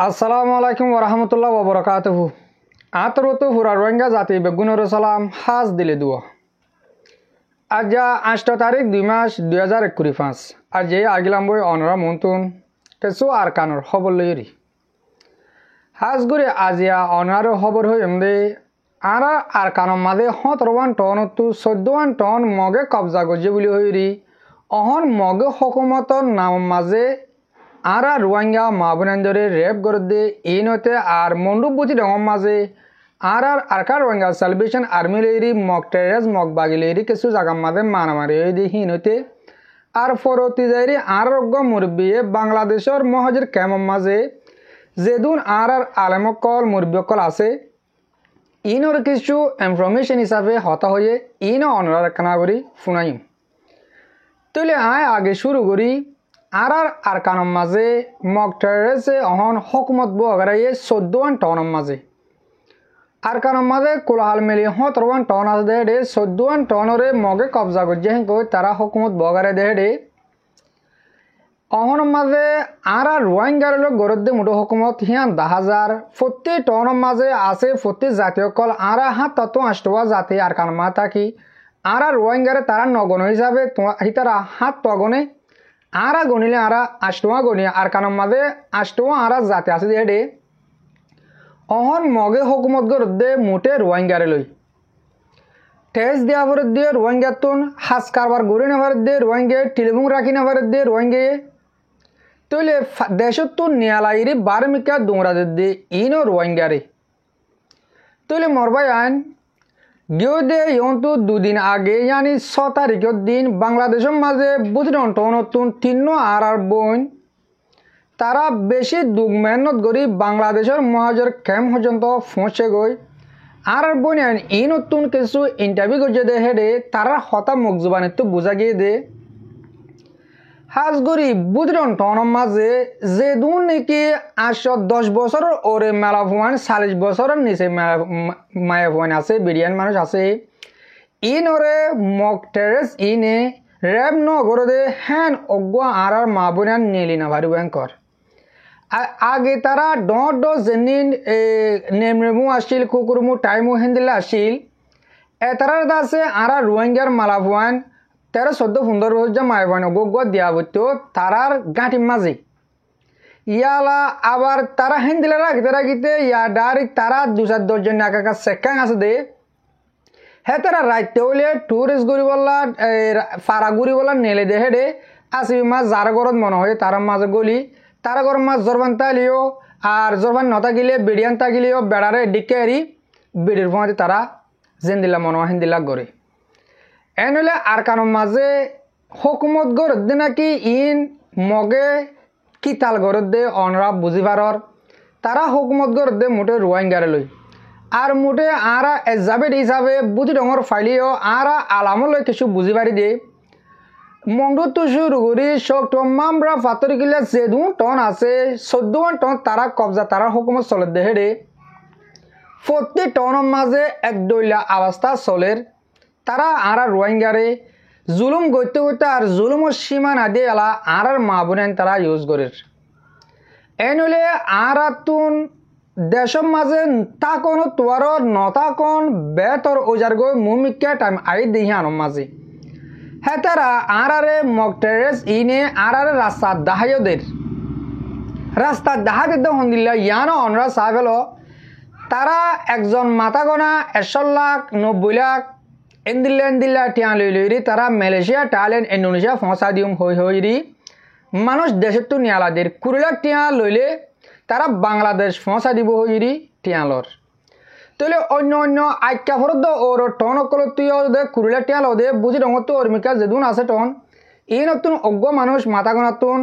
আসসালামু আলাইকুম ওরহামতুল্লাহ ওবরাকাতুহু। আতরত হুরা রোহিঙ্গা জাতি বেগুনের সালাম হাজ দিলে দুয়া। আজ 8 তারিখ 2 মাস 2025 আর যে আগিলাম বই অনরা মন্তুন কিছু আর কানোর খবর লইরি হাজ ঘুরে আজিয়া অনার খবর হই এমদে আরা আর কানোর মাঝে 17 টন তো 14 টন মগে কবজা গজে বলি হইরি অহন মগে হকুমতর নাম মাঝে আরা রোহিঙ্গা মাবনান্দরে রেপ গরদে ইনতে আর মন্ডুবুতি রঙম মাঝে আরকা রোহিঙ্গা সালভেশন আর্মি লেরি মক টেরেস মক বাগিলেরি কিছু জায়গা মাঝে মারামারি হয়ে হিনতে আর ফরতি যাইরি আরোগ্য মুরব্বিয়ে বাংলাদেশের মহাজের ক্যাম্প মাঝে যেদুন আর আলেমকল মুরব্বিকল আছে ইনর কিছু ইনফরমেশন হিসাবে হতা হয়ে ইন অনরার কানা করি শুনাইম তুলে আয় আগে শুরু করি আর কানম মাঝে মক টেরেসে অহন হকুমত বগরাইয়ে 14 টনের মাঝে আর কানম মাঝে কোলাহাল মিলি 17 টন আছে দেহে 14 টনরে মগে কবজা করছে কই তারা হকুমত বগরে দেহে অহন মাঝে আর রোহিঙ্গার লোক গরদে মুঠো হকুমত হিয়ান 10,000 প্রতি টনের মাঝে আছে প্রতি জাতীয় কল আর হাত তত 8টা জাতি আর কানম মা থাকি আর রোহিঙ্গারে তারা নগণ হিসাবে তারা হাত তগনে আরা গণিলে আরা 8টা গণি আর কানম মাঝে 8টা আরা জাতি আছে দেহে অহন মগে হকুমত গরদে মুঠে রোহিঙ্গারে লই টেস্ট দেওয়া ভরত দিয়ে রোহিঙ্গা তুন হাস কারবার ঘুরে নেভার দিয়ে রোহিঙ্গে টেলিফোন রাখি নেভার দিয়ে রোহিঙ্গে তৈলে দেশত তো নিয়ালাইরি বারমিকা দোংরা দে ইনো রোহিঙ্গারে তৈলে মরবাই আইন গিয়ে দে ইয়ন্তু 2 দিন আগে यानी 6 তারিখের দিন বাংলাদেশের মাঝে বুঝলেন নতুন 3 আর বোন তারা বেশি দুঃখ মেহনত করি বাংলাদেশের মহাজের ক্যাম্প পর্যন্ত পৌঁছে গই আর বোন ই নতুন কিছু ইন্টারভিউ করছে দে হেডে তারা হতা মুখ জুবানে তো বোঝা গিয়ে দে হাজগরি বুধরন টনের মাঝে যে দুন নাকি 10 বছর ওরে মেলা ভুয়ান 40 বছরের নিচে মায়া ভুয়ান আছে বিরিয়ান মানুষ আছে ইন ওরে মক টেরেস ইনে র্যাব ন করে দে হ্যান অজ্ঞ আর মা বোনান নেলি না ভারি ভয়ঙ্কর আগে তারা ড জেনিন নেমরেমু আসিল কুকুরমু টাইমু হেন্দিলা আসিল এতারার দাসে আর রোহিঙ্গার মালা ভুয়ান 13-14-15 বছর যে মায় ভয় গোগ দিয়া বইতো তারার গাঁটি মাঝে ইয়ালা আবার তারা হেন্দিলা রাখিতে ইয়া ডাইরেক্ট তারা 2-4 জন একা সেকাং আছে দে হে তারা রাইতে হইলে টুরিস্ট ঘুরি বললা ফারা ঘুরি বললা নেলে দে হেডে আসবি মাছ যার গরত মনে হয় তার মাঝে গলি তারা গরম মাছ জরবান তালিও আর জরবান নতা গিলে বিড়িয়ান তাগিলেও বেড়ারে ডিকে এরি বিড়ির ফোঁতে তারা জেন্দিলা মনে হয় হেন্দিলা গড়ে এনলে আর কারণ মাঝে হকুমত গরদ দে নাকি ইন মগে কিতাল গরদ দে অনরা বুঝিবারর তারা হকুমত গরদ দে মুঠে রোহিঙ্গারে লই আর মুঠে আরা এজাবেট হিসাবে বুঝি ডঙর ফাইলিও আরা আলামো লই কিছু বুঝিবারি দে মংডু তো শুরু করি শক্ত মামরা ফাতরি কিলে যেদুন টন আছে 14 টন তারা কবজা তারা হকুমত চলে দেহে রে প্রতি টনের মাঝে এক দইলা অবস্থা চলের তারা আর রোহিঙ্গারে জুলুম করতে করতে আর জুলুমের সীমা না দিয়ে এলা আর মা বোনেন তারা ইউজ করে এনলে আর তুন দেশের মাঝে তাকন তোয়ার নতাকন বেতর ওজার গই মুমিকা টাইম আই দিহি আনম মাঝে হ্যাঁ তারা আর মক টেরেস ইনে আর রাস্তা দাহাইদের রাস্তা দাহাইতে হন্দিল্লা ইয়ানো অনরা সাহেল তারা একজন মাথা গোনা 100 লাখ 90 লাখ এন্দিল্লা টিয়া লইরি তারা মালয়েশিয়া থাইল্যান্ড ইন্দোনেশিয়া ফসা দিম হইরি মানুষ দেশের তো নিয়ালাদের 20 লাখ টিয়া লইলে তারা বাংলাদেশ ফসা দিব হইরি টিয়ালর তাহলে অন্য আইকা ফরদ ওর টন অকল তুই 20 লাখ টিয়া লদে বুঝি রঙ তো অর্মিকা যেদুন আছে টন এই নতুন অজ্ঞ মানুষ মাথা গোনাতুন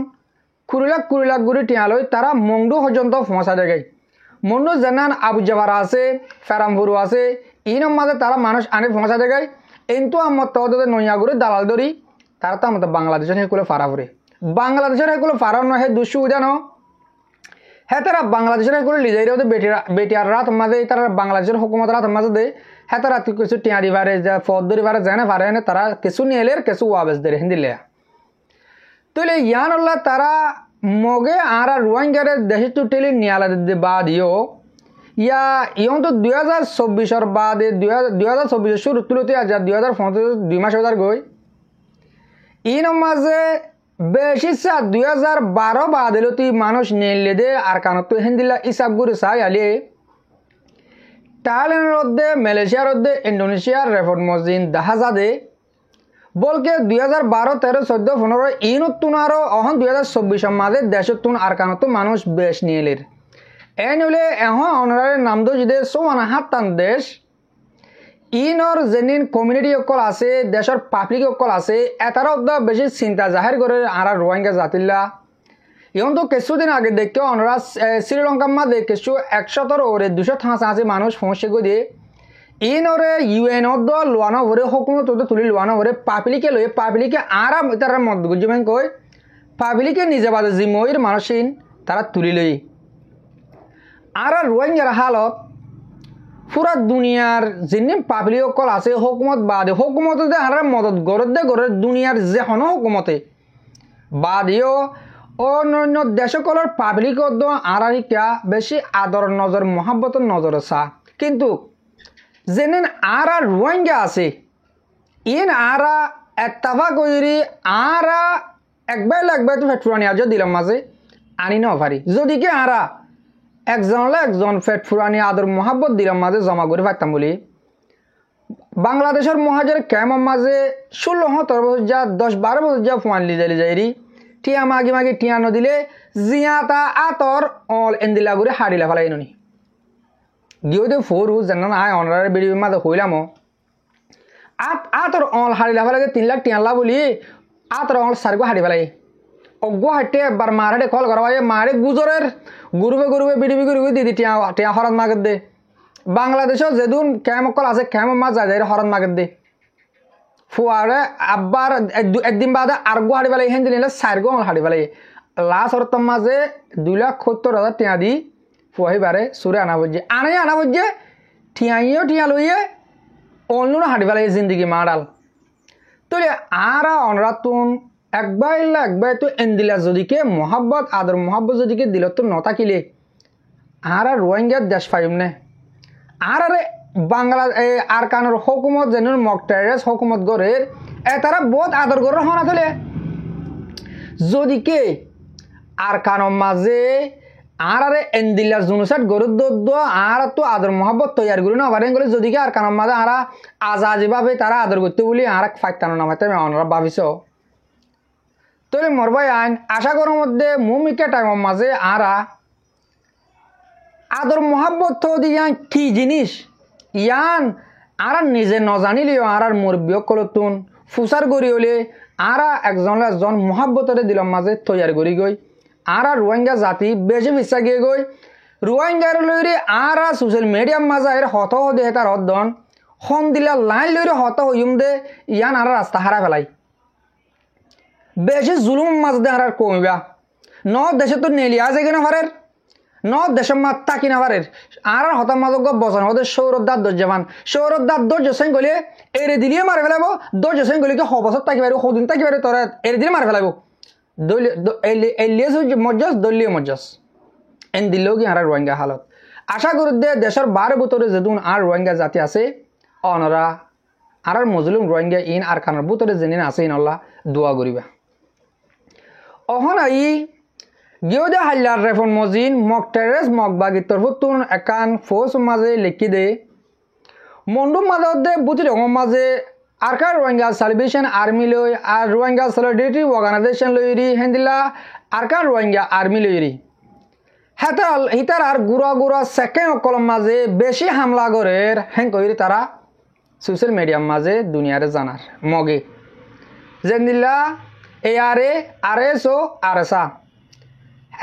20 লাখ গুড়ি টিয়া লই তারা মংডু পর্যন্ত ফসা দেয় মন্ডু জানান আবু জাবারা আছে ফেরামপুর আছে ইনম মাঝে তারা মানুষ আনে ফসা দেয় কিন্তু আমার তদে নইয়া করে দালাল ধরি তারা তো আমাদের বাংলাদেশের হেকুলে ফারা ফুরে বাংলাদেশের হেকুলে ফারা নয় হে দুঃসুবিধা ন হ্যাঁ তারা বাংলাদেশের করে লিজাইরে বেটিয়াররা তোমাদের তারা বাংলাদেশের হুকুমতরা তোমাদের দে হ্যাঁ তারা কিছু টিয়া দিবারে যা ফদ দিবারে জানে পারে না তারা কিছু নিয়ে কিছু ওয়াবেস দে হিন্দিলে তাহলে ইয়ান আল্লাহ তারা মগে আর রোহিঙ্গারে দেশে টুটেলি নিয়ালা বাদিও ইয়া ইয়ন তো 2024 বাদে 2024 শুরু তুলতে আজ 2015 2 মাস হাজার গই ইন মাঝে বেশি 2012 বাদেলতি মানুষ নেলে দে আর কানত হিন্দিলা ইসাব গুরি সাই আলি থাইল্যান্ডের মধ্যে মালয়েশিয়ার মধ্যে ইন্দোনেশিয়ার রেফর্ড মসজিদ দাহাজা দে বলকে 2012 13 14 15 ইনুতুন আরো অহন 2024 মাঝে দেশতুন আর কানত মানুষ বেশ নিয়েলের এনলে এখন অনারের নাম দো যদি সোয়ানা হাতান দেশ ইনর যেনিন কমিউনিটি অকল আছে দেশের পাবলিক অকল আছে এটারও বেশি চিন্তা জাহির করে আর রোহিঙ্গা জাতিল্লা ইহন তো কিছুদিন আগে দেখে অনরা শ্রীলঙ্কার মাঝে কিছু 100 ওরে 285 মানুষ সমস্যা করে দিয়ে ইনরে ইউএন লোয়ানো ভরে হুকুমত তুলি লোয়ানো ভরে পাবলিকে লয়ে পাবলিকে আরাম তার মত গুজবেন কই পাবলিকে নিজে বাদে জিমইর মানুষিন তারা তুলি লই আর রোহিঙ্গার হালত পুরা দুনিয়ার যিনি পাবলিক অকল আছে হুকুমত বাদে হুকুমতে আর মদত গড়ে দুনিয়ার যে হন হুকুমতে বাদেও অন্যান্য দেশকলের পাবলিক আর বেশি আদর নজর মহাব্বতের নজরে চা কিন্তু যেন আর রোহিঙ্গা আছে ইন আর এত্তাফা করি আর একবার লাগবে তো ফেটফুরানি আজ দিলাম মাঝে আনি ন পারি যদি কে আরা একজনলে একজন ফেটফুরানি আদর মহাব্বত দিলাম মাঝে জমা করে পারতাম বলি বাংলাদেশের মহাজের ক্যাম্পের মাঝে 16-17 বছর যা 10-12 বছর যা ফুয়ান লিজালি যাইরি টিয়া মাগি মাগি টিয়া নদিলে জিয়াতা আতর অল এন্দিলা করে হারিলা ফেলাই নি গিয়ে দে ফোর যেন আয় অনারের বেড়ি মাঝে হইলাম আতর অল হারিলা ফেলাই 3 লাখ টিয়ালা বলি আতর অল সারগো হারি ফেলাই অজ্ঞ হাঁটে একবার মারে কল করা মারে গুজরের গুরুবে বিড়িবি গুরুবে দিদি টিয়া টিয়া হরত মাগের দে বাংলাদেশের যেদুন ক্যামকল আছে ক্যাম মাছ যায় হরত মাগের দে ফুয়ারে আবার একদিন বাদে আর গো হাঁটি পেলাই হেন দিলে 4 গো হাঁটি পেলাই লাস্ট অর্থর মাঝে 2,70,000 টিয়া দি ফুয়াইবারে সুরে আনা বুঝছে ঠিয়াইও ঠিয়া লইয়ে অন্য হাঁটি পেলাই জিন্দগি মাডাল তুলে আর অনরাতুন একবার তো এন্দিলা যদিকে মহাব্বত আদর মহাব্বত যদিকে দিল তো নথাকিলে আর রোহিঙ্গার দেশ পাইম নে আর বাংলা আর কানোর হুকুমত যেন মক টেরেস হুকুমত গড়ে তারা বহুত আদর করে হনা তোলে যদিকে আর কানোর মাঝে আর এন্দিলার জুনুসাট গরুর দোদ্দ আর তো আদর মহাব্বত তৈরি করি না পারেন গেলে যদিকে আর কানোর মাঝে আর আজাজিভাবে তারা আদর করতে বলি আর ফাইতানো নামাইতে আমরা ভাবিছ তবে মরবাই আইন আশা করার মধ্যে মুমিকে টাইমের মাঝে আরা আদর মহাব্বত দিয়ান কি জিনিস ইয়ান আর নিজে নজানিলেও আর মুরব্বী কলতুন ফুসার গড়ি হলে আর একজন মহাব্বতরে দিলাম মাঝে তৈরি করি গই আর রোহিঙ্গা জাতি বেশি বিশ্বাস গিয়ে গই রোহিঙ্গার লইরে আর সোশ্যাল মিডিয়ার মাঝে হত দেহে তার হদ্দন হন দিলা লাইন লইরে হত হইম দে ইয়ান আর রাস্তা হারা ফেলাই বেশি জুলুম মাছ দে আর কমিবা ন দেশে তো নেলিয়া আছে কিনা পারের ন দেশের মাত্তা কিনা পারের আর হতার মাঝে বছর হতে সৌরদার দর্জামান সৌরদার দর্জ সেন গলে এরে দিলিয়ে মারে ফেলাব দর্জ সেন গলিকে হবছর তাকি পারি সদিন তাকি পারি তোরা এরে দিলে মারে ফেলাব মজ্জাস দলীয় মজ্জাস এন দিলেও কি আর রোহিঙ্গা হালত আশা করি দে দেশের 12 বুতরে যেদিন আর রোহিঙ্গা জাতি আছে অনরা আর মজলুম রোহিঙ্গা ইন আর কানার বুতরে যেদিন আছে ইনল্লাহ দোয়া করিবা অহন আই গিয়ে হাল্লার রেফন মজিন মক টেরেস মক বাগির তরফতুন একান ফোর্স মাঝে লিখি দে মন্ডুম মাঝে দে বুতি রঙর মাঝে আরকার রোহিঙ্গা সালভেশন আর্মি লই আর রোহিঙ্গা সলিডারিটি অর্গানাইজেশন লইরি হেন্দিলা আরকার রোহিঙ্গা আর্মি লইরি হিতার আর গুড়া সেকেন্ড কলম মাঝে বেশি হামলা করে হেন কইরি তারা সোশ্যাল মিডিয়ার মাঝে দুনিয়ারে জানার মগে যেন্দিল্লা ARA, RSO, RSA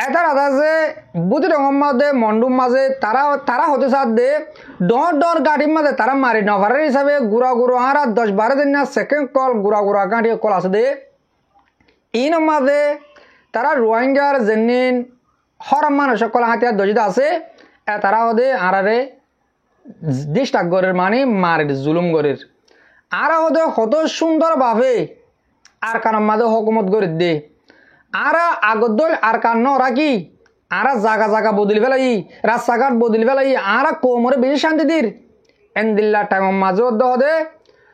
এটার আদাজে বুদ্ধি রঙের মাঝে মন্ডুম মাঝে তারা হতে সাথ দে ডর গাড়ির মাঝে তারা মারি নভারের হিসাবে গুড়া আর 10-12 দিন না সেকেন্ড কল গুড়া গাড়ি কল আছে দে ইন মাঝে তারা রোহিঙ্গার যেনিন হরম মানুষ সকল হাতিয়ার দজিত আছে তারা ওদের আরারে ডিস্টার্ব গরের মানে মারের জুলুম গরের আর ওদের কত সুন্দরভাবে আর কারণ মাঝে হকুমত করে দে আর আগত দল আর কান্ন রাখি আর জাগা জাগা বদলি ফেলাই রাস্তাঘাট বদলি ফেলাই আর কোমরে বেশি শান্তি দির এন্দিল্লা টাইম মাঝে দে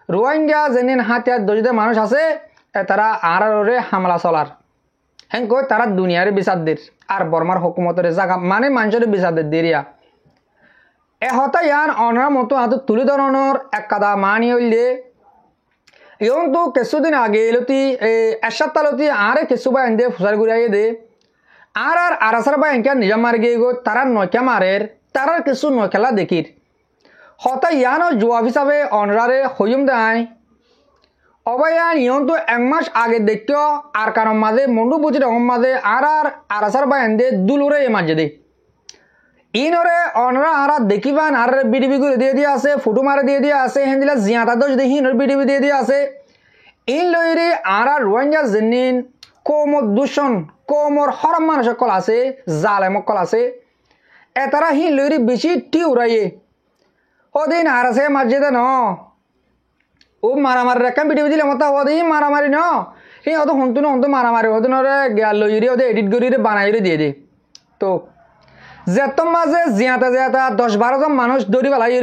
রোহিঙ্গা যেদিন হাতিয়ার দজিতে মানুষ আছে তারা আর হামলা চলার হ্যাঁ কই তারা দুনিয়ার বিচার দের আর বর্মার হকুমতের জায়গা মানে মানুষের বিচার দিরিয়া হতা ইয়ান অনার মতো হাত তুলি ধরনের এক কাদা মানি হইলে ইয়ন তো কিছুদিন আগে এলতি এক সপ্তাহলতি আরে কিছু বা এনে ফুসার ঘুরাইয়ে দে আর আরাসার বা এনকে নিজা মার গিয়ে গো তারা নয়কা মারের তারার কিছু নয়খেলা দেখির হতা ইয়ান জবাব হিসাবে অনরারে হইম দেয় অবয়ান ইয়ন তো এক মাস আগে দেখিও আর কারণ মাঝে মন্ডু বুঝি রকম মাঝে আর আরাসার বা এনে দুলুরে মাঝে দে ইনরে অনরা আর দেখিবান আর বিডিবি করে দিয়ে আছে ফটো মারে দিয়ে আছে হেন্দিলা জিয়াটা দোষ দেখি ইনর বিডিবি দিয়ে আছে ইন লইরে আর রোহিঙ্গা জেনিন কোমর দূষণ কোমর হরম মানুষ সকল আছে জালেম সকল আছে এতারা হিন লইরে বেশি টি উড়াইয়ে ওদিন আর আছে মাঝে ন ও মারামারি রেখা বিডিবি দিলে মতো ওদিন মারামারি ন হি অত হন্তু মারামারি ওদিন ওরে গিয়া লইরে ওদের এডিট করিরে বানাইরে দিয়ে দে তো যেতম মাঝে জিয়াতা 10-12 জন মানুষ দৌড়ি পেলাই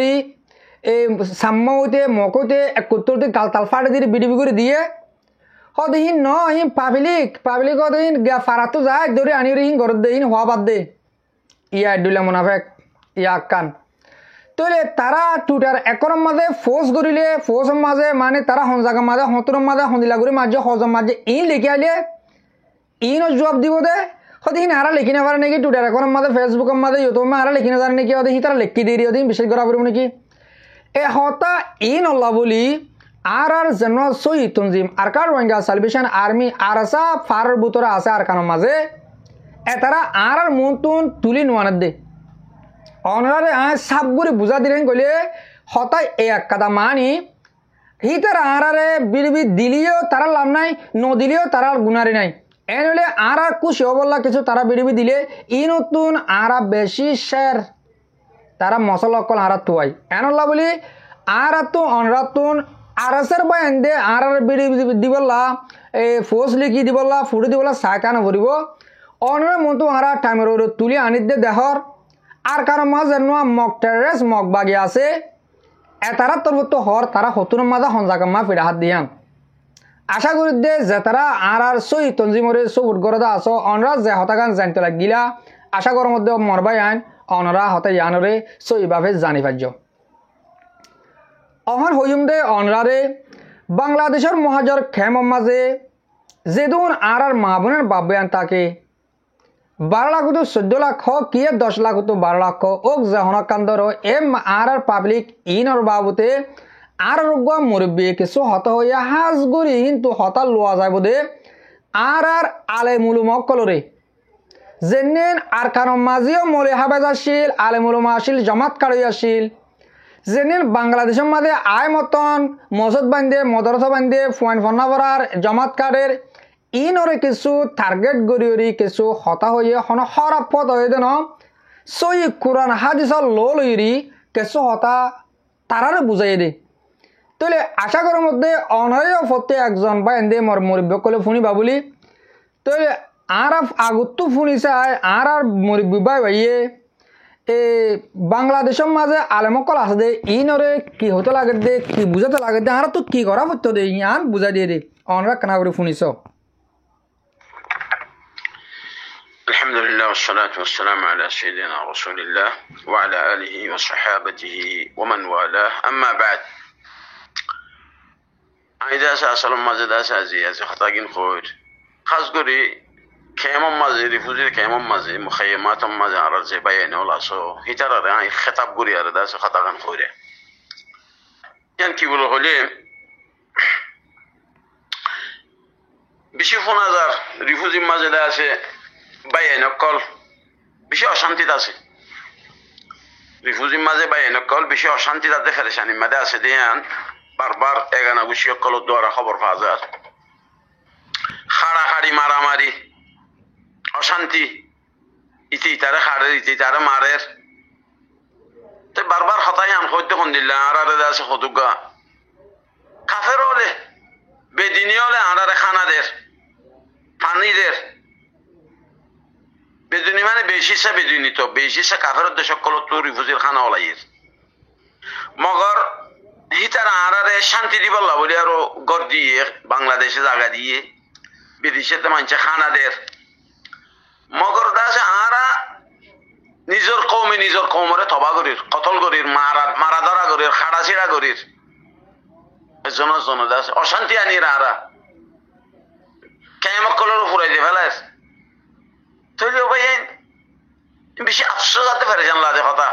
এই সাম্য হইতে মক হইতে 71টি গালতাল ফাটে দিয়ে বিডিবি করে দিয়ে হদিন ন হি পাবলিক হদিন ফারাতো যায় দৌড়ি আনি হিন ঘরত দে হিন হওয়া বাদ দে ইয়া দুলা মুনাফেক ইয়া কান তোলে তারা টুটার একরম মাঝে ফোর্স করিলে ফোর্স মাঝে মানে তারা হনজাগা মাঝে হতরম মাঝে হন্দিলা করে মাঝে হজম মাঝে ইন লিখে আইলে ইনও জবাব দিব দে হদিন আর লিখি না পারে নাকি টুটার এখন মাঝে ফেসবুকের মাঝে ইউটিউবে আর লিখি না জানে নাকি ওদিন তারা লিখি দিয়ে ওদিন বিশেষ করা পারব নাকি এ হতা ইন আল্লাহ বলি আর যেন সই তঞ্জিম আর কার রোহিঙ্গা সালভেশন আর্মি আর আসা ফারের বুতরা আছে আর কারণ মাঝে এ তারা আর মনতুন তুলি নোয়ানের দে অনারে সাবগুড়ি বুঝা দিলেন কইলে হতা এক কাদা মানি হি তারা আরে বিড়বি দিলিও তারা লাভ নাই নদিলেও তারা গুনারি নাই এনলে আর খুশি হবল্লা কিছু তারা বিড়বি দিলে ই নতুন আর বেশি শের তারা মশলা অকল আর তুয়াই এনল্লা বলি আর তো অনরাতুন আর সের বা এন্দে আর বিড়বি দিবল্লা এই ফোর্স লিখি দিবল্লা ফুটি দিবল্লা সাইকান ভরিব অনরে মতো আর টাইমের তুলি আনি দে দেহর আর কারণ মাঝে নোয়া মক টেরেস মক বাগি আছে এতারা তরফত হর তারা হতুর মাঝে হনজাকাম্মা ফিরা হাত দিয়ান আশা করি দে যে তারা আর সই তঞ্জিমরে সবুট গরদা আছো অনরা যে হতাগান জানতে লাগিলা আশা করার মধ্যে মরবাই আইন অনরা হতে ইয়ানরে সইভাবে জানি পার্য অহর হইম দে অনরারে বাংলাদেশের মহাজর খেম মাঝে যেদুন আর মাহবুনের বাব্যান তাকে 12 লাখ তো 14 লাখ কি 10 লাখ তো 12 lakh okay জহনা Kandar M R public ইনর বাবুতে আর রোগ মুরব্বী কিছু হত হইয়া হাজগুড়ি কিন্তু হতা লোয়া যায় বোধে আর আলে মুলুম কলরে যেনেন আর কারণ মাঝেও মলে হাবেজ আসিল আলে মুলুম আসিল জমাত কাড়ি আসিল যেনেন বাংলাদেশের মাঝে আয় মতন মসজিদ বান্ধে মদরসা বান্ধে ফুয়ান ফন্নাবরার জমাত কাড়ের ইনরে কিছু টার্গেট গড়ি কিছু হতা হইয়ে হন হরাপত হয়ে দেন সই কোরআন হাদিসর লো লইরি কিছু হতা তারারে বুঝাই দে তাহলে আশা করার মধ্যে অনয় ফতে একজন বা এন্দে মর মরিব্য কলে ফুনি বাবুলি তাহলে আর আগত তো ফুনি চাই আর মরিব্য বাই ভাইয়ে এ বাংলাদেশের মাঝে আলেমকল আছে দে ইনরে কি হতে লাগে দে কি বুঝাতে লাগে দে আর তো কি করা হতো দে ইয়ান বুঝাই দিয়ে দে অনরা কেনা করে ফুনিছ الحمد لله والصلاة والسلام على سيدنا رسول الله وعلى آله وصحابته ومن والاه أما بعد أيضا سأسأل مزيد أساسي خطاقين خود خاص قولي كيما مزيد رفوزي كيما مزيد مخيمات مزيد على الزباين ولا سو هترى يعني خطاب قولي على داس خطاقين خود يعني كي يقولوا لي بشوفوا نظر رفوزي مزيد أساسي বাইন কল বেশি অশান্তি আছে রিফিউজি মাঝে বাইন কল বেশি অশান্তি তাতে ফেরেশানি মাঝে আছে দিয়ান বারবার এগানা গুছি কল দ্বারা খবর পাওয়া যায় হাড়াহাড়ি মারামারি অশান্তি ইতি ইতারে খাড়ের ইতি ইতারে মারের তো বারবার হতাই আন হইতে হন দিল্লা আরারে আছে হতুগা কাফের হলে বেদিনী হলে আরারে খানাদের পানিদের বেদুনি মানে বেশিসা বেদুনি তো বেশিসা কাফের দেশ সকল তো রিফুজির খানা ওলাইয়ের মগর হিতার আরারে শান্তি দিবল্লা বলে আরো গড় দিয়ে বাংলাদেশে জায়গা দিয়ে বিদেশেতে মানছে খানাদের মগর দাসে আরা নিজের কৌমে নিজের কৌমরে তবা করির কতল করির মারা ধরা করির খাড়া ছিড়া করির জন দাস অশান্তি আনির আরা কেমন কলর ফুরাই দিয়ে ফেলাস তৈরি ভাই বেশি আফসোস আতে পারে জানলা যে কথা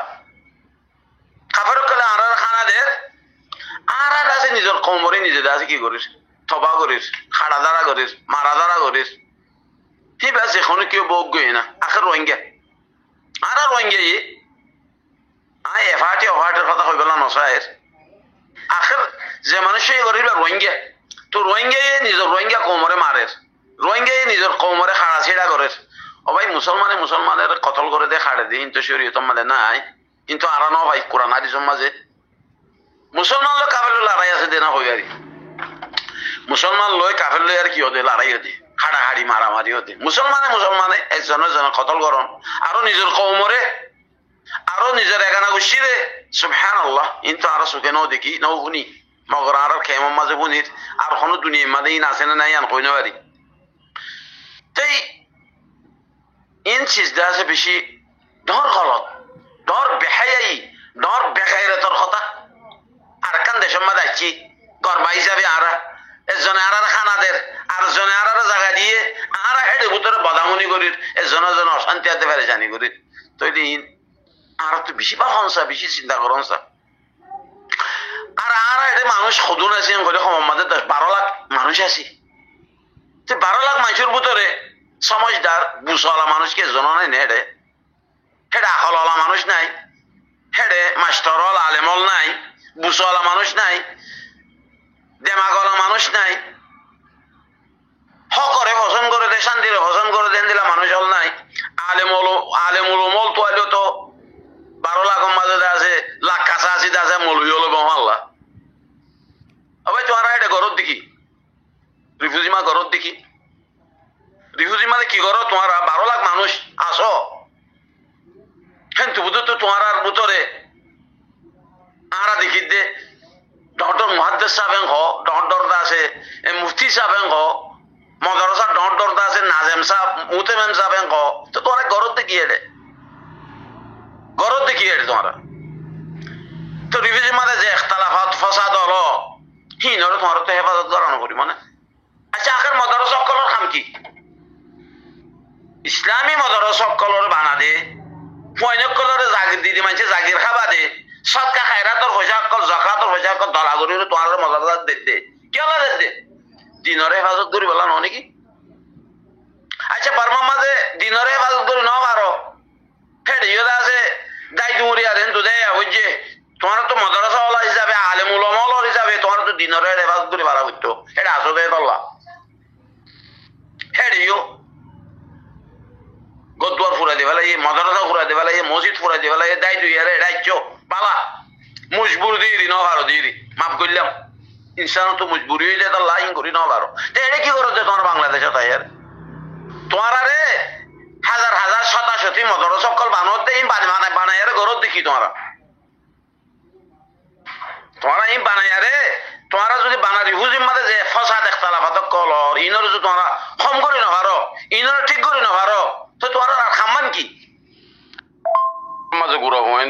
কাফের কলে আরার খানাদের আরা দাসে নিজের কৌমরে নিজে দাসে কি করিস তবা করিস খাড়া দাঁড়া করিস মারা দাঁড়া করিস ঠিক আছে এখন কেউ বোক গই না আখের রোহিঙ্গা আর রোহিঙ্গা ই এফাটি অফাটের কথা হয়ে গেল নসায়ের আখের যে মানুষ করিল রোহিঙ্গা তো রোহিঙ্গা নিজের রোহিঙ্গা কৌমরে মারের রোহিঙ্গা নিজের কৌমরে খাড়া ছিড়া করের ও ভাই মুসলমানের কতল করে দিয়ে খাড়ে দিয়ে কিন্তু শরীয়ত মাঝে নাই কিন্তু আর ন ভাই কোরআন হাদিস মাঝে মুসলমান লোক কাফের লড়াই আছে দেনা হই আর মুসলমান লই কাফের লই আর কি হতে লড়াই হতে হাড়াহাড়ি মারামারি হতে মুসলমানে একজনের কতল করন আরো নিজের কৌমরে আরো নিজের একানা গুছিরে সুবহানাল্লাহ কিন্তু আরো সুখে নও দেখি নও শুনি মগর আর খেমন মাঝে বুনির আর কোনো দুনিয়ার মাঝে ইন আছে না নাই আন কই না পারি তাই ইন চিজদা আছে বেশি ডর গলত ডর বেহাই ডর বেখাইরতর কথা আর কান দেশের মাঝে আছি গর্বা হিসাবে আরা এজনে আরার খানাদের আর জনে আরার জায়গা দিয়ে আরা হেডে ভিতরে বদামনি করির এজনে জন অশান্তি আতে পারে জানি করির তৈরি আর তো বেশি বা হনসা বেশি চিন্তা করনসা আর আরা এটা মানুষ সদুন আছে করে আমাদের 12 লাখ মানুষ আছি 12 লাখ মানুষের ভিতরে সমাজদার বুঝওয়ালা মানুষকে জন নাই না হেডে হেডে আখলওয়ালা মানুষ নাই হেডে মাস্টারওয়ালা আলেমল নাই বুঝওয়ালা মানুষ নাই দেমাগলা মানুষ নাই হকরে হসন করে দে শান্তিরে হসন করে দেন দিলা মানুষ হল নাই আলেমুল মল তো আইলো তো 12 লাখ মাঝে আছে লাখ কাছা আছে আছে মলুই হলো বহাল্লা ভাই তোমার এটা গরত দেখি রিফিউজি মা গরত দেখি রিফিউজি মানে কি করো তোমার 12 লাখ মানুষ আসো হ্যাঁ তবু তো তোমার আর ভিতরে আরা দেখি দে ডক্টর মুহাদ্দিস সাহেব হ ডক্টর আছে মুফতি সাহেব হ মদরসা ডক্টর আছে নাজেম সাহেব মুতেমেম সাহেব হ তো তোরা গরত দেখি এড়ে তোমার তো রিভিউজি মাঝে যে ইখতিলাফাত ফাসাদ হলো হিনরে তোমার তো হেফাজত করানো করি মানে আচ্ছা আখের মদরসা সকলের কাম কি ইসলামী মদরসা সকলের বানা দে পয়নকলের জাগির দিদি মানুষে জাগির খাবা দে সৎকা খায়রাতর পয়সা কল যাকাতর পয়সা কল দলাগরির তোমার মদরসা দে কি হলো দে দিনের হেফাজত করি বলা ন নাকি আচ্ছা বর্মা মাঝে দিনের হেফাজত করি ন পারো হেডে ইয়ে আছে দায়িত্ব মরি আর হিন্দু দেয় ওই যে তোমার তো মদরসাওয়ালা হিসাবে আলেম উলামাওয়ালা হিসাবে তোমার তো দিনের হেফাজত করি পারা হইতো এটা আসো দেয় তল্লা হেডে ইউ গদুয়ার ফুরাই দেবেলা এই মদরসা ফুরাই দেবেলা এই মসজিদ ফুরাই দেবেলা এই দায়িত্ব ইয়ারে রাজ্য পালা মজবুর দিয়ে ন পারো দিয়ে মাফ করলাম ইনসান তো মজবুরি হয়ে যায় তার লাইন করি ন পারো এটা কি করো তোমার বাংলাদেশে তাই আর তোমার আরে হাজার হাজার শতাশতি মদরসা সকল বানত দেই বানাই আরে গরত দেখি তোমারা এই বানাই আরে তোমারা যদি বানা রিফিউজির মাঝে যে ফসাদ ইখতিলাফাত কলর ইনর যদি তোমরা কম করি না পারো ইনর ঠিক করি না পারো তো তোমার আর খাম্মান কি মাঝে বুড়া হইন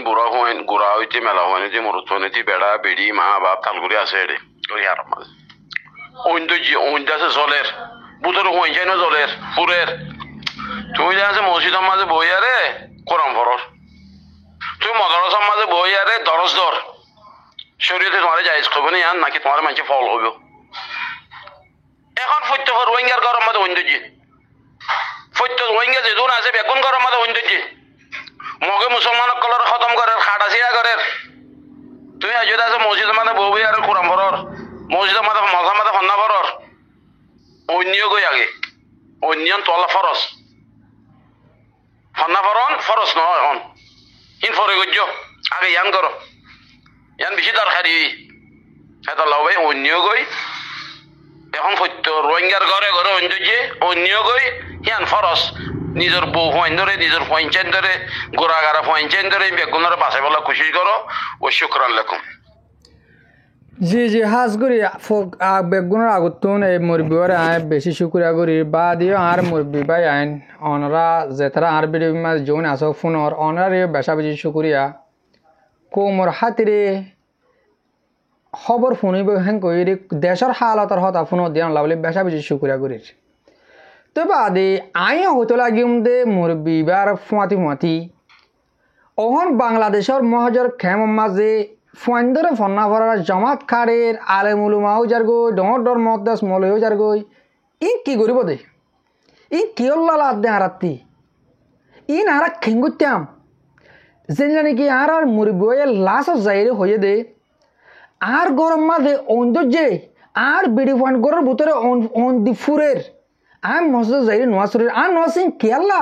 গুড়া হইতে মেলা হইনি যে মরুত হইনি বেড়া বেড়ি মা বাপ তালগুড়ি আছে এড়ে ওই আর মাঝে ওইন আছে জলের বুতর হইন যায় না জলের পুরের তুমি যে আছে মসজিদের মাঝে বই আরে কোরআন ফরস তুমি মদরসার মাঝে বই আরে দরজ দর শরীয়তে তোমার জায়েজ করবে না নাকি তোমার মানুষে ফল হইব এখন ফৈত্য রোহিঙ্গার গরম মাঝে ঐন্দ্য ফৈত্য রোহিঙ্গা যেদুন আছে বেগুন গরম মাঝে ঐন্দ্য মগে মুসলমান কলর খতম করে খাটা ছিড়া করে তুমি যদি আছে মসজিদের মাঝে বই আর কোরআন ফরর মসজিদের মাঝে মজা মাঝে সন্না ফরর অন্য গই আগে অন্য তলা ফরস হন্না ফরন ফরস নহয় এখন ইন ফরে গজ্য আগে ইয়ান করো ইয়ান বেশি দরকারি এটা লবাই অন্য গই এখন সত্য রোহিঙ্গার ঘরে ঘরে অন্য যে অন্য গই ইয়ান ফরস নিজের বউ ফাইন ধরে নিজের ফাইনচাইন ধরে গোড়াগাড়া ফাইনচাইন ধরে বেগুনের বাসায় বলা খুশি করো ও শুক্রান লেখুন জি জি হাজ করি বেগুনের আগতুন এই মুরব্বীর আয় বেশি শুক্রিয়া করি বা দিও আর মুরব্বী ভাই আইন অনরা যেতারা আর ভিডিও মাঝে জোন আসো ফোনর অনরা বেশা বেশি শুক্রিয়া কোমর হাতিরে খবর শুনিব হেন কই দেশের হালতর হতা ফোন দিয়ান লাভলে বেশা বেশি শুক্রিয়া করি তো বাদে আই হতো লাগিম দে মুরব্বী বার ফুয়াতি অহন বাংলাদেশের মহাজর খেম মাঝে ফুয়াইন্দরে ফন্না ফরার জামাত খাড়ের আলেমুলুমাও যার গই ডর ডর মদ্দাস মলয়ও যার গই কি করিব দে কি লাদ দে আরাত্তি নারা খেঙ্গুত্যাম যেন জানি কি আর মুরব্বী লাশ যাইরে হয়ে দে আর গরম মাঝে অন্দর্যে আর বিডি পয়েন্ট গরের ভিতরে ফুরের আই মসজিদ যাইরে নোয়া শরীর আর নোয়া সিং খেয়াল্লা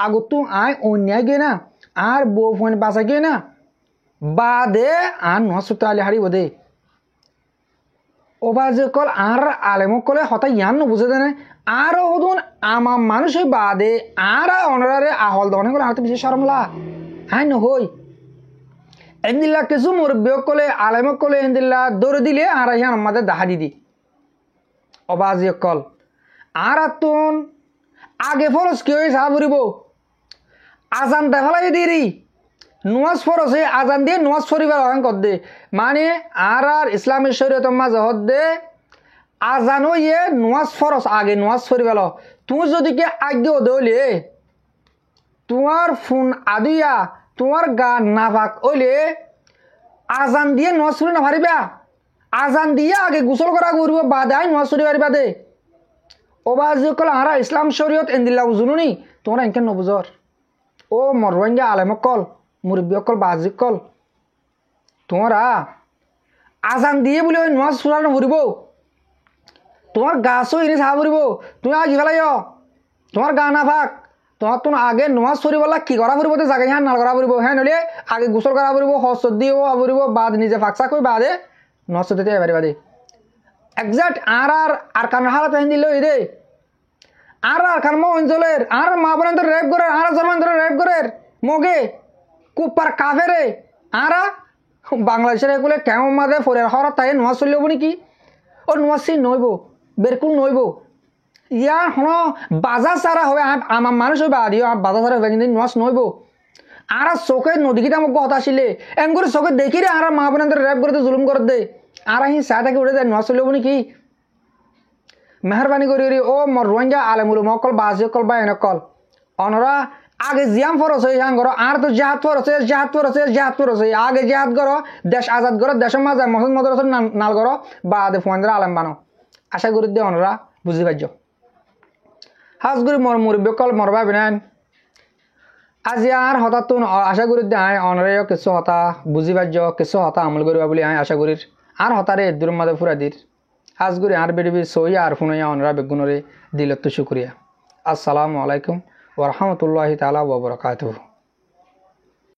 আগত আই অন্যায় গে না আর বউ পয়েন্ট বাসা গে না বাদে আর নোয়া সুতা আলি হারিব দে ওবার যে কল আর আলেম কলে হঠাৎ ইয়ান বুঝে দেনে আর ওদুন আমার মানুষ বাদে আর অনারে আহল দনে কলে আর তো বেশি শরমলা হ্যাঁ নহই এন্দিল্লা কিছু মুরব্বী কলে আলেম কলে এন্দিল্লা দৌড়ে দিলে আর ইয়ান আমাদের দাহা দিদি অবাজ কল আর তুন আগে ফরস কি হয়ে সাহা ফুরিব আজান দেখালাই দিরি নোয়াজ ফরসে আজান দিয়ে নোয়াজ ফরিবার অহং কর দে মানে আর ইসলামী শরীয়ত মাঝে হদ দে আজান ইয়ে নোয়াজ ফরস আগে নোয়াজ ফরিবার তুমি যদি কে আগে ওদলে তোমার ফোন আদিয়া তোমার গা নাভাক ওইলে আজান দিয়ে নোয়াজ ফরি না পারিবা আজান দিয়ে আগে গোসল করা করব বাদাই নোয়াজ ফরি পারিবা দে ওবাজ কল আর ইসলাম শরীয়ত এন্দিল্লা বুঝুনি তোমরা এনকে নবুজর ও মরওয়াঙ্গা আলেম কল মুরব্বী কল বাজি কল তোমরা আজান দিয়ে বলে ওই নোয়াজ ফুরানো ফুরিব তোমার গাছও এনে চাহ ফুরিব তুমি আগে ফেলাই তোমার গা না ফাঁক তোমার তো আগে নোয়াজ ফুরিবলা কি করা ফুরিব জায়গা হ্যাঁ নাল করা ফুরিব হ্যাঁ নলে আগে গোসল করা ফুরিব হস দিয়ে ফুরিব বাদ নিজে ফাঁকসা কই বাদে নোয়াজ দিতে এবারে বাদে একজাক্ট আর কান হালত হেন দিল দে আর খান মো অঞ্চলের আর মা বোনের রেপ করে আর জন্মান্তর রেপ করে মগে কুপার কাফেরে আর বাংলাদেশের এগুলো কেমন মাঝে ফোরের হর তাই নোয়া চলিব নাকি ও নোয়াশি নইব বেরকুল নইব ইয়ার হন বাজার সারা হবে আমার মানুষ হইবা দিও বাজার সারা হবে কিন্তু নোয়াজ নইব আর চোখে নদীকিটা মোক কথা আসলে এম করে চোখে দেখি রে আর মা বোনের রেপ করে জুলুম করে দে আর আহি চাহ থাকি উঠে যায় নোয়া চলিব নাকি মেহরবানি করি ও মর রোহিঙ্গা আলেমুল মকল বাজি কল বা এনে কল অনরা আগে জিয়াম ফরস হয়ে হাং করো আর তো জাহাদ ফরস আগে জাহাদ করো দেশ আজাদ করো দেশের মাঝে মহম্মদ মদরসর নাল করো বা দে ফুয়ানরা আলেম বানো আশা করি দে অনরা বুঝি পাইছ হাজ করি মর মুরব্বী কল মরবা বিনান আজি আর হঠাৎ তো আশা করি দে আয় অনরে কিছু হতা বুঝি পাইছ কিছু হতা আমল করিবা বলে আয় আশা করি আর হতারে দূর মাঝে ফুরা দির হাজ করি আর বেডিবি সই আর ফুনাইয়া অনরা বেগুনরে দিলত শুক্রিয়া আসসালামু আলাইকুম ওয়া রাহমাতুল্লাহি তাআলা ওয়া বারাকাতুহু।